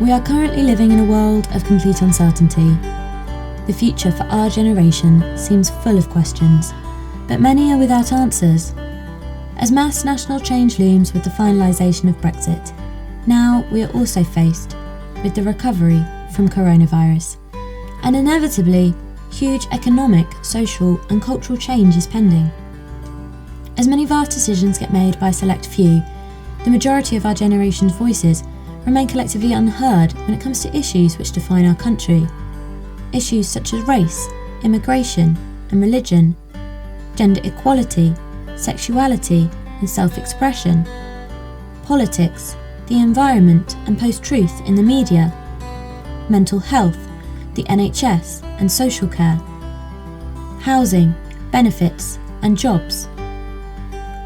We are currently living in a world of complete uncertainty. The future for our generation seems full of questions, but many are without answers. As mass national change looms with the finalisation of Brexit, now we are also faced with the recovery from coronavirus. And inevitably, huge economic, social and cultural change is pending. As many vast decisions get made by a select few, the majority of our generation's voices remain collectively unheard when it comes to issues which define our country. Issues such as race, immigration and religion, gender equality, sexuality and self-expression, politics, the environment and post-truth in the media, mental health, the NHS and social care, housing, benefits and jobs,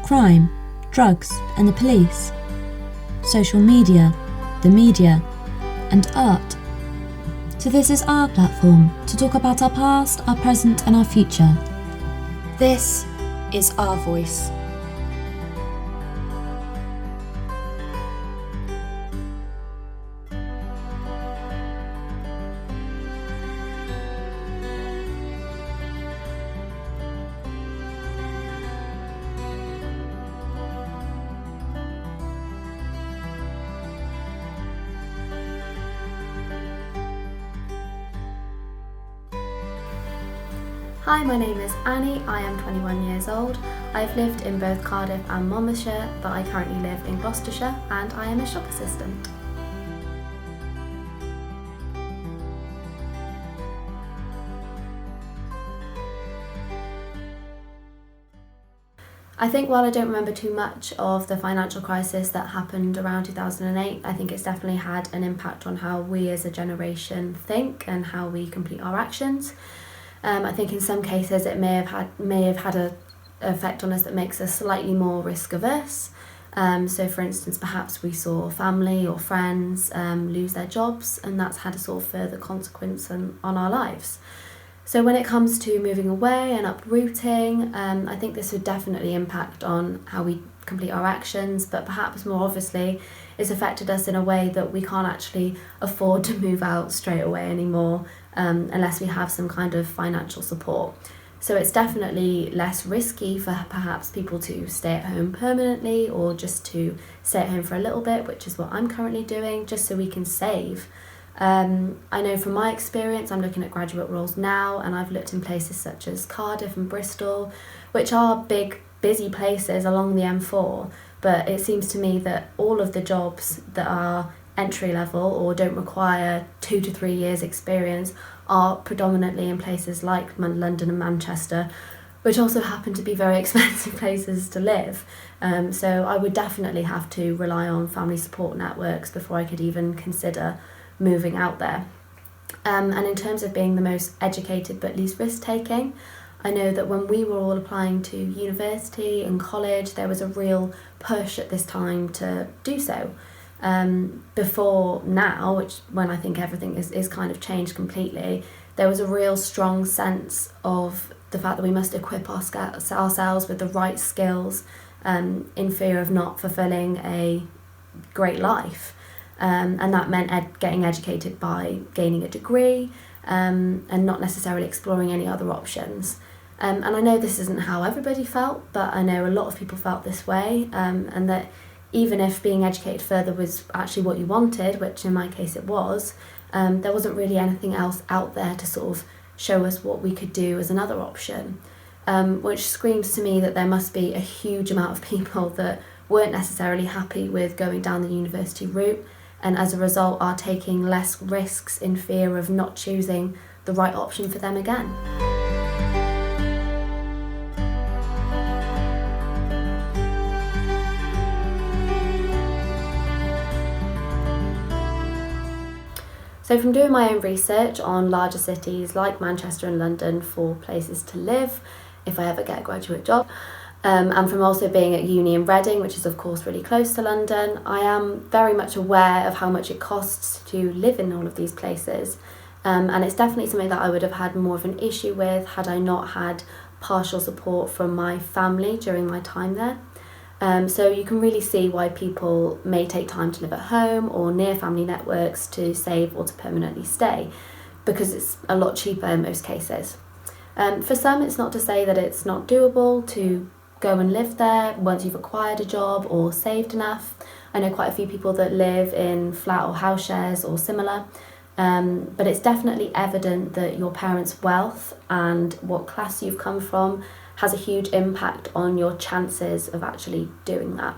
crime, drugs and the police, social media, the media, and art. So this is our platform to talk about our past, our present and our future. This is our voice. Hi, my name is Annie, I am 21 years old. I've lived in both Cardiff and Monmouthshire, but I currently live in Gloucestershire and I am a shop assistant. I think while I don't remember too much of the financial crisis that happened around 2008, I think it's definitely had an impact on how we as a generation think and how we complete our actions. I think in some cases it may have had an effect on us that makes us slightly more risk averse. So for instance, perhaps we saw family or friends lose their jobs, and that's had a sort of further consequence on our lives. So when it comes to moving away and uprooting, I think this would definitely impact on how we complete our actions, but perhaps more obviously it's affected us in a way that we can't actually afford to move out straight away anymore unless we have some kind of financial support. So it's definitely less risky for perhaps people to stay at home permanently or just to stay at home for a little bit, which is what I'm currently doing, just so we can save. I know from my experience, I'm looking at graduate roles now, and I've looked in places such as Cardiff and Bristol, which are big, busy places along the M4, but it seems to me that all of the jobs that are entry level or don't require 2 to 3 years experience are predominantly in places like London and Manchester, which also happen to be very expensive places to live. So I would definitely have to rely on family support networks before I could even consider moving out there. And in terms of being the most educated but least risk-taking, I know that when we were all applying to university and college, there was a real push at this time to do so. Before now, which when I think everything is kind of changed completely, there was a real strong sense of the fact that we must equip ourselves with the right skills in fear of not fulfilling a great life. And that meant getting educated by gaining a degree and not necessarily exploring any other options. And I know this isn't how everybody felt, but I know a lot of people felt this way, and that even if being educated further was actually what you wanted, which in my case it was, there wasn't really anything else out there to sort of show us what we could do as another option, which screams to me that there must be a huge amount of people that weren't necessarily happy with going down the university route, and as a result are taking less risks in fear of not choosing the right option for them again. So from doing my own research on larger cities like Manchester and London for places to live, if I ever get a graduate job, and from also being at uni in Reading, which is of course really close to London, I am very much aware of how much it costs to live in all of these places. And it's definitely something that I would have had more of an issue with had I not had partial support from my family during my time there. So you can really see why people may take time to live at home or near family networks to save or to permanently stay, because it's a lot cheaper in most cases. For some, it's not to say that it's not doable to go and live there once you've acquired a job or saved enough. I know quite a few people that live in flat or house shares or similar, but it's definitely evident that your parents' wealth and what class you've come from has a huge impact on your chances of actually doing that.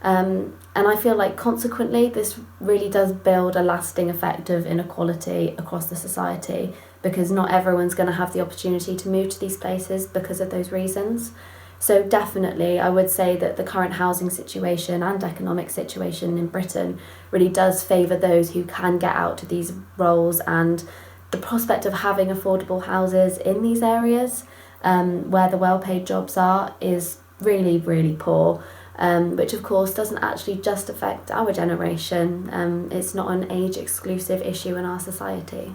And I feel like consequently this really does build a lasting effect of inequality across the society, because not everyone's going to have the opportunity to move to these places because of those reasons. So definitely I would say that the current housing situation and economic situation in Britain really does favour those who can get out to these roles, and the prospect of having affordable houses in these areas where the well-paid jobs are is really, really poor, which of course doesn't actually just affect our generation. It's not an age-exclusive issue in our society.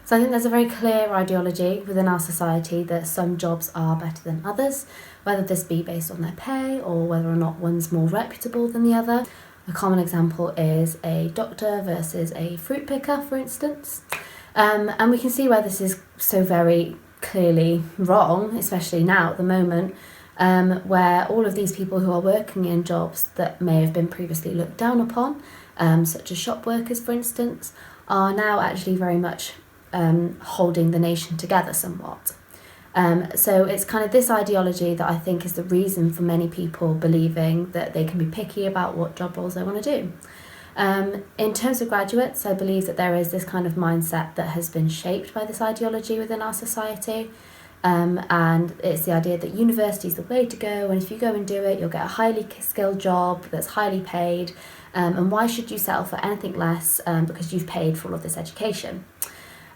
So I think there's a very clear ideology within our society that some jobs are better than others, whether this be based on their pay or whether or not one's more reputable than the other. A common example is a doctor versus a fruit picker, for instance. And we can see where this is so very clearly wrong, especially now at the moment, where all of these people who are working in jobs that may have been previously looked down upon, such as shop workers, for instance, are now actually very much holding the nation together somewhat. So it's kind of this ideology that I think is the reason for many people believing that they can be picky about what job roles they want to do. In terms of graduates, I believe that there is this kind of mindset that has been shaped by this ideology within our society. And it's the idea that university is the way to go, and if you go and do it, you'll get a highly skilled job that's highly paid, and why should you settle for anything less because you've paid for all of this education.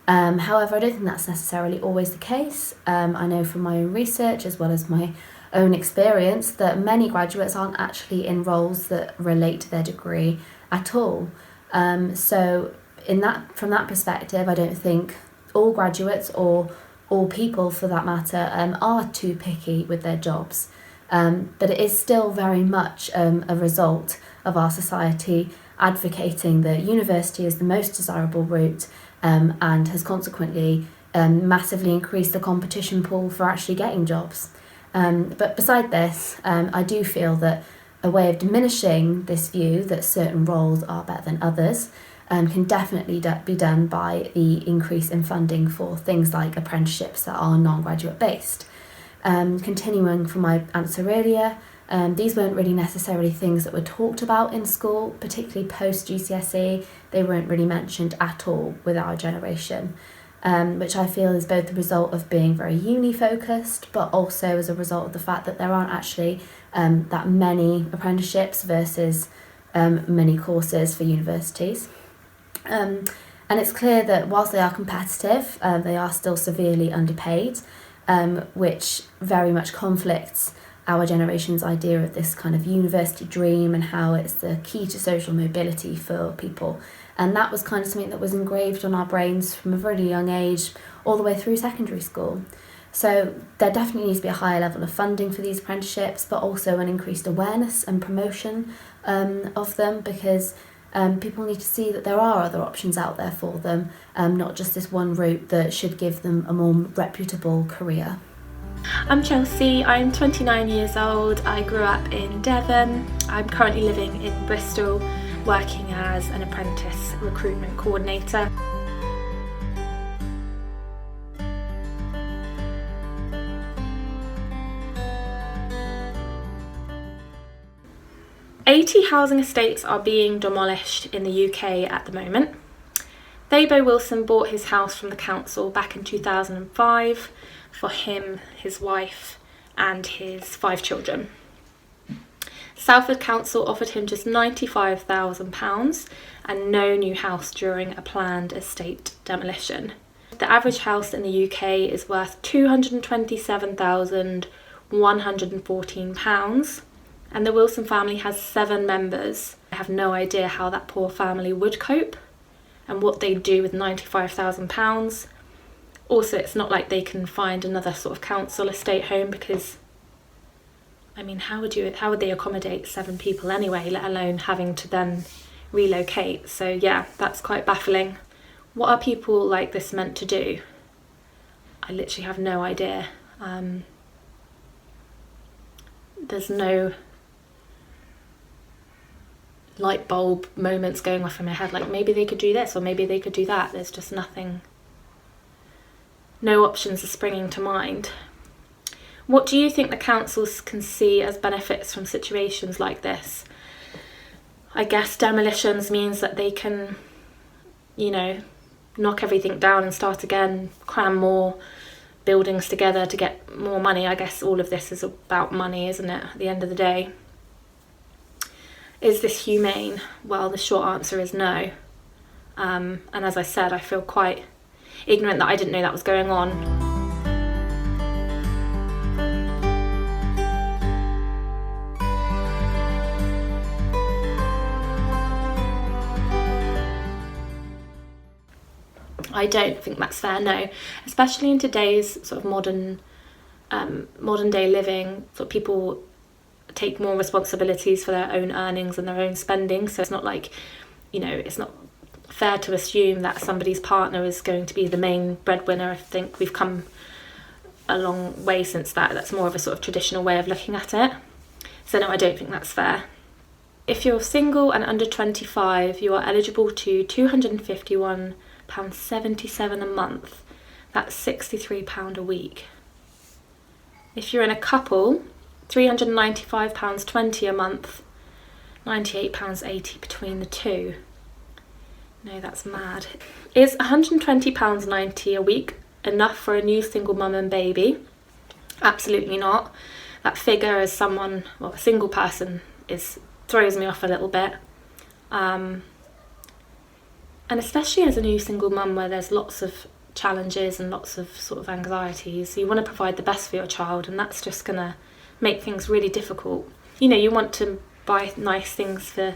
However, I don't think that's necessarily always the case. I know from my own research as well as my own experience that many graduates aren't actually in roles that relate to their degree at all. So from that perspective, I don't think all graduates or all people for that matter are too picky with their jobs. But it is still very much a result of our society advocating that university is the most desirable route, and has consequently massively increased the competition pool for actually getting jobs. But beside this, I do feel that a way of diminishing this view that certain roles are better than others can definitely be done by the increase in funding for things like apprenticeships that are non-graduate based. Continuing from my answer earlier, these weren't really necessarily things that were talked about in school, particularly post-GCSE. They weren't really mentioned at all with our generation, which I feel is both the result of being very uni-focused, but also as a result of the fact that there aren't actually that many apprenticeships versus many courses for universities. And it's clear that whilst they are competitive, they are still severely underpaid, which very much conflicts our generation's idea of this kind of university dream and how it's the key to social mobility for people. And that was kind of something that was engraved on our brains from a very young age all the way through secondary school. So there definitely needs to be a higher level of funding for these apprenticeships, but also an increased awareness and promotion of them, because people need to see that there are other options out there for them, not just this one route that should give them a more reputable career. I'm Chelsea, I'm 29 years old, I grew up in Devon. I'm currently living in Bristol, working as an apprentice recruitment coordinator. "80 housing estates are being demolished in the UK at the moment. Thabo Wilson bought his house from the council back in 2005 for him, his wife and his 5 children. Salford Council offered him just £95,000 and no new house during a planned estate demolition. The average house in the UK is worth £227,114, and the Wilson family has 7 members. I have no idea how that poor family would cope. and what they do with £95,000. Also, it's not like they can find another sort of council estate home, because I mean, how would they accommodate 7 people anyway, let alone having to then relocate? So yeah, that's quite baffling. What are people like this meant to do? I literally have no idea. There's no light bulb moments going off in my head, like maybe they could do this or maybe they could do that. There's just nothing. No options are springing to mind. What do you think the councils can see as benefits from situations like this? I guess demolitions means that they can, knock everything down and start again, cram more buildings together to get more money. I guess all of this is about money, isn't it, at the end of the day? Is this humane? Well, the short answer is no. And as I said, I feel quite ignorant that I didn't know that was going on. I don't think that's fair, no. Especially in today's sort of modern day living, sort of people take more responsibilities for their own earnings and their own spending. So it's not like, it's not fair to assume that somebody's partner is going to be the main breadwinner. I think we've come a long way since that. That's more of a sort of traditional way of looking at it. So no, I don't think that's fair. If you're single and under 25, you are eligible to £251.77 a month. That's £63 a week. If you're in a couple, £395.20 a month, £98.80 between the two. No, that's mad. Is £120.90 a week enough for a new single mum and baby? Absolutely not. That figure as a single person throws me off a little bit. And especially as a new single mum, where there's lots of challenges and lots of sort of anxieties, you want to provide the best for your child, and that's just going to make things really difficult. You want to buy nice things for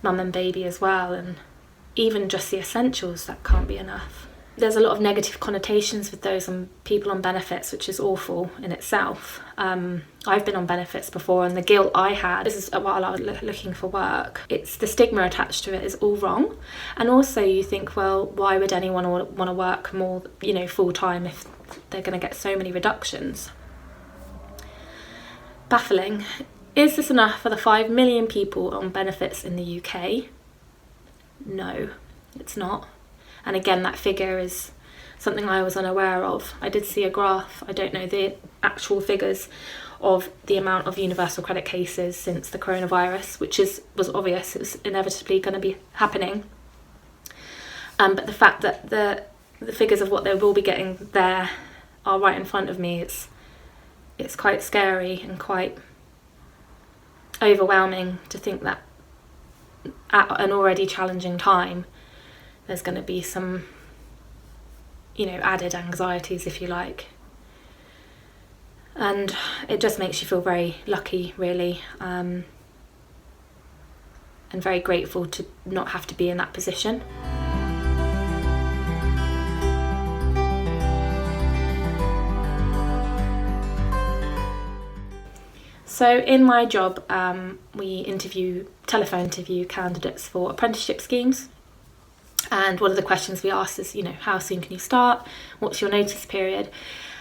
mum and baby as well, and even just the essentials, that can't be enough. There's a lot of negative connotations with those on people on benefits, which is awful in itself. I've been on benefits before, and the guilt I had, this is while I was looking for work, it's the stigma attached to it is all wrong. And also you think, well, why would anyone want to work more, full time if they're going to get so many reductions? Baffling. Is this enough for the 5 million people on benefits in the UK? No, it's not. And again, that figure is something I was unaware of. I did see a graph, I don't know the actual figures, of the amount of universal credit cases since the coronavirus, which was obvious, it was inevitably going to be happening. But the fact that the figures of what they will be getting there are right in front of me, it's quite scary and quite overwhelming to think that at an already challenging time there's going to be some added anxieties, if you like, and it just makes you feel very lucky, really, and very grateful to not have to be in that position. So in my job, we telephone interview candidates for apprenticeship schemes. And one of the questions we ask is, how soon can you start? What's your notice period?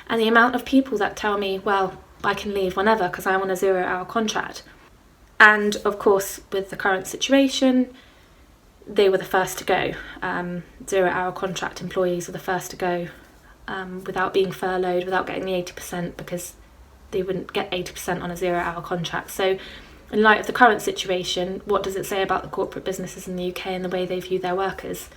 And the amount of people that tell me, well, I can leave whenever because I'm on a 0-hour contract. And of course, with the current situation, they were the first to go. 0-hour contract employees were the first to go without being furloughed, without getting the 80%, because they wouldn't get 80% on a 0-hour contract. So in light of the current situation, what does it say about the corporate businesses in the UK and the way they view their workers?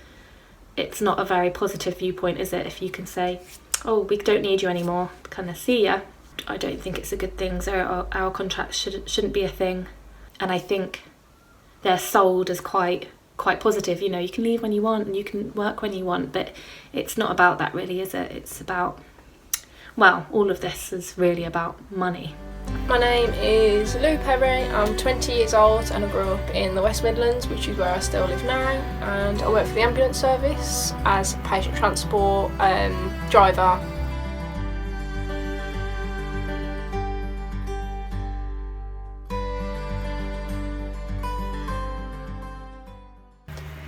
It's not a very positive viewpoint, is it? If you can say, oh, we don't need you anymore, kind of see ya. I don't think it's a good thing. 0-hour contracts shouldn't be a thing. And I think they're sold as quite positive. You can leave when you want and you can work when you want, but it's not about that really, is it? It's about, well, all of this is really about money. My name is Lou Perry, I'm 20 years old and I grew up in the West Midlands, which is where I still live now, and I work for the ambulance service as a patient transport driver.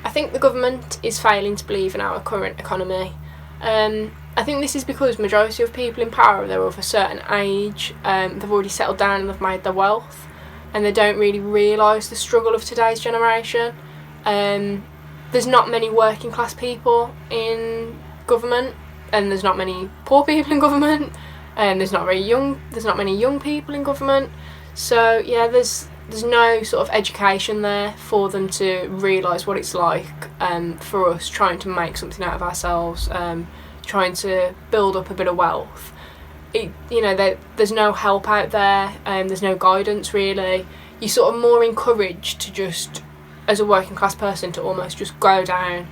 I think the government is failing to believe in our current economy. I think this is because majority of people in power, they're of a certain age, they've already settled down and they've made their wealth, and they don't really realise the struggle of today's generation. There's not many working class people in government, and there's not many poor people in government, and there's not many young people in government. So yeah, there's no sort of education there for them to realise what it's like for us trying to make something out of ourselves, trying to build up a bit of wealth. There's no help out there, there's no guidance really. You're sort of more encouraged to just, as a working class person, to almost just go down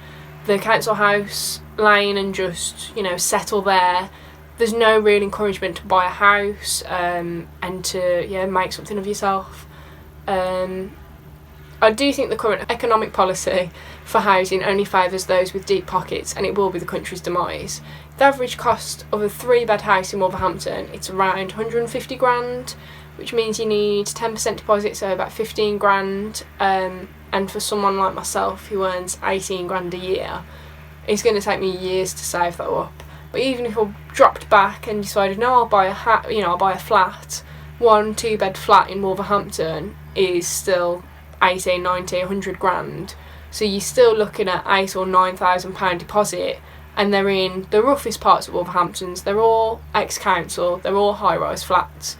the council house lane and just, settle there. There's no real encouragement to buy a house and to make something of yourself. I do think the current economic policy for housing only favours those with deep pockets, and it will be the country's demise. The average cost of a 3-bed house in Wolverhampton, it's around 150 grand, which means you need 10% deposit, so about 15 grand, and for someone like myself who earns 18 grand a year, it's going to take me years to save that up. But even if I dropped back and decided, no, I'll buy a flat, 1-2-bed flat in Wolverhampton is still 18, 90, 100 grand. So you're still looking at £8,000 or £9,000 deposit, and they're in the roughest parts of Wolverhamptons. They're all ex-council, they're all high-rise flats.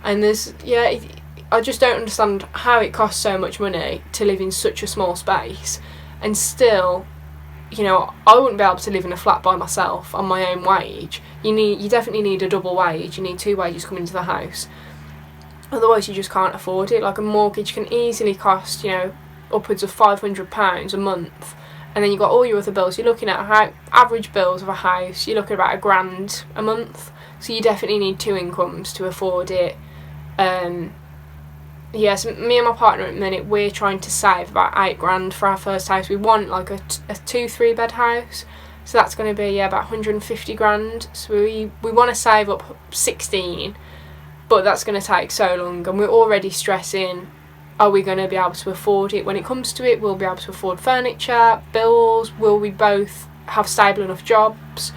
And I just don't understand how it costs so much money to live in such a small space, and still, I wouldn't be able to live in a flat by myself on my own wage. You definitely need a double wage. You need 2 wages coming into the house. Otherwise you just can't afford it. Like, a mortgage can easily cost, upwards of £500 a month, and then you've got all your other bills. You're looking at average bills of a house, you're looking at about £1,000 a month, so you definitely need 2 incomes to afford it. So me and my partner at the minute, we're trying to save about £8,000 for our first house. We want like a 2-3 bed house, so that's going to be about 150 grand. So we want to save up 16, but that's going to take so long, and we're already stressing, are we going to be able to afford it when it comes to it? Will we be able to afford furniture, bills? Will we both have stable enough jobs?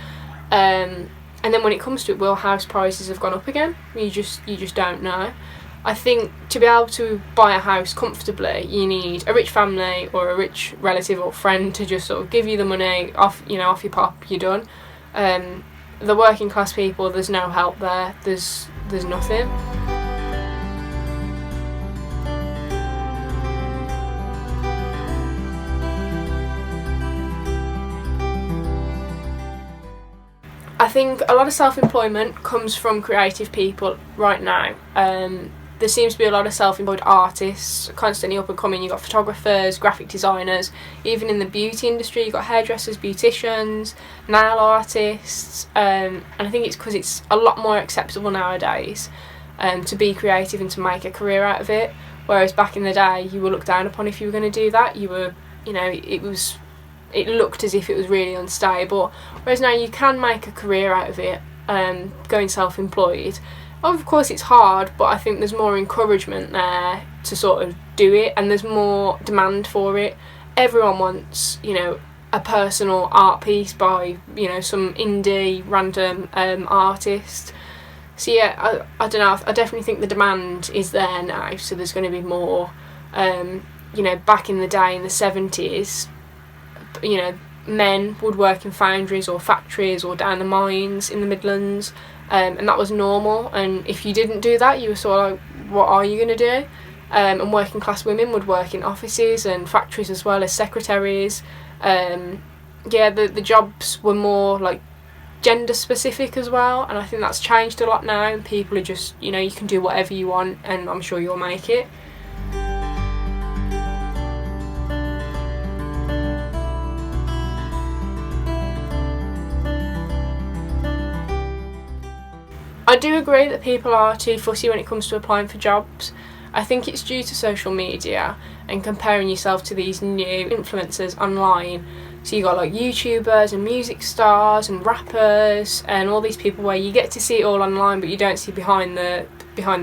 And then when it comes to it, will house prices have gone up again? You just don't know. I think to be able to buy a house comfortably, you need a rich family or a rich relative or friend to just sort of give you the money off your pop, you're done. The working class people, there's no help there. There's nothing. I think a lot of self-employment comes from creative people right now. There seems to be a lot of self-employed artists constantly up and coming. You've got photographers, graphic designers, even in the beauty industry you've got hairdressers, beauticians, nail artists, and I think it's because it's a lot more acceptable nowadays to be creative and to make a career out of it, whereas back in the day you were looked down upon if you were going to do that. It looked as if it was really unstable, whereas now you can make a career out of it, going self-employed. Of course it's hard, but I think there's more encouragement there to sort of do it, and there's more demand for it. Everyone wants, a personal art piece by, some indie random artist. So yeah, I don't know, I definitely think the demand is there now, so there's going to be more. Back in the day in the 70s, men would work in foundries or factories or down the mines in the Midlands, and that was normal, and if you didn't do that you were sort of like, what are you going to do? And working class women would work in offices and factories as well as secretaries. The jobs were more like gender specific as well, and I think that's changed a lot now, and people are just, you can do whatever you want and I'm sure you'll make it. I do agree that people are too fussy when it comes to applying for jobs. I think it's due to social media and comparing yourself to these new influencers online. So you got like YouTubers and music stars and rappers and all these people where you get to see it all online, but you don't see behind the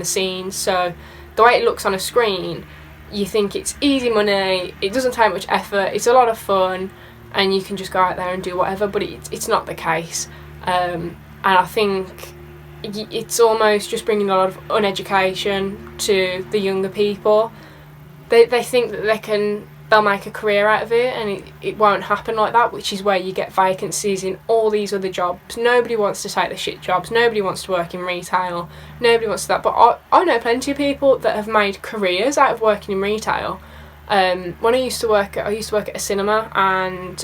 scenes. So the way it looks on a screen, you think it's easy money, it doesn't take much effort, it's a lot of fun, and you can just go out there and do whatever. But it's not the case, and I think it's almost just bringing a lot of uneducation to the younger people. They think that they'll make a career out of it, and it won't happen like that, which is where you get vacancies in all these other jobs. Nobody wants to take the shit jobs, nobody wants to work in retail, nobody wants that. But I know plenty of people that have made careers out of working in retail. When I used to work at a cinema, and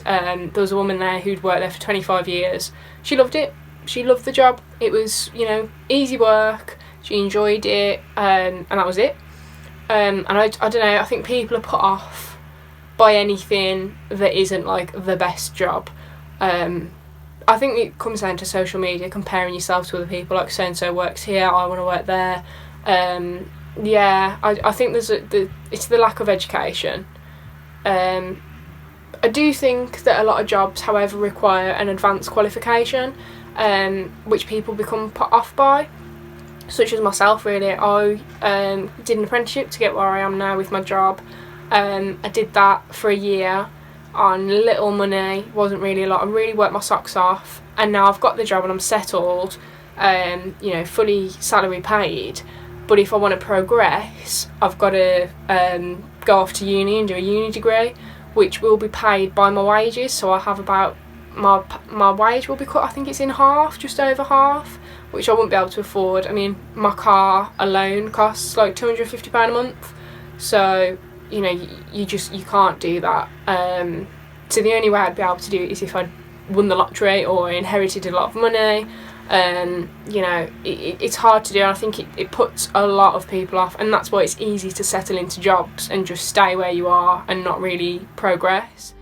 there was a woman there who'd worked there for 25 years. She loved it. She loved the job. It was, easy work. She enjoyed it, and that was it. And I don't know, I think people are put off by anything that isn't like the best job. I think it comes down to social media, comparing yourself to other people, like so and so works here, I want to work there. I think it's the lack of education. I do think that a lot of jobs, however, require an advanced qualification, which people become put off by, such as myself really. I did an apprenticeship to get where I am now with my job. I did that for a year on little money, wasn't really a lot. I really worked my socks off, and now I've got the job and I'm settled, fully salary paid. But if I want to progress, I've got to go off to uni and do a uni degree, which will be paid by my wages. So I have about my wage will be cut, I think it's in half, just over half, which I wouldn't be able to afford. I mean, my car alone costs like £250 a month, so you can't do that. So the only way I'd be able to do it is if I won the lottery or inherited a lot of money. It's hard to do, and I think it puts a lot of people off, and that's why it's easy to settle into jobs and just stay where you are and not really progress.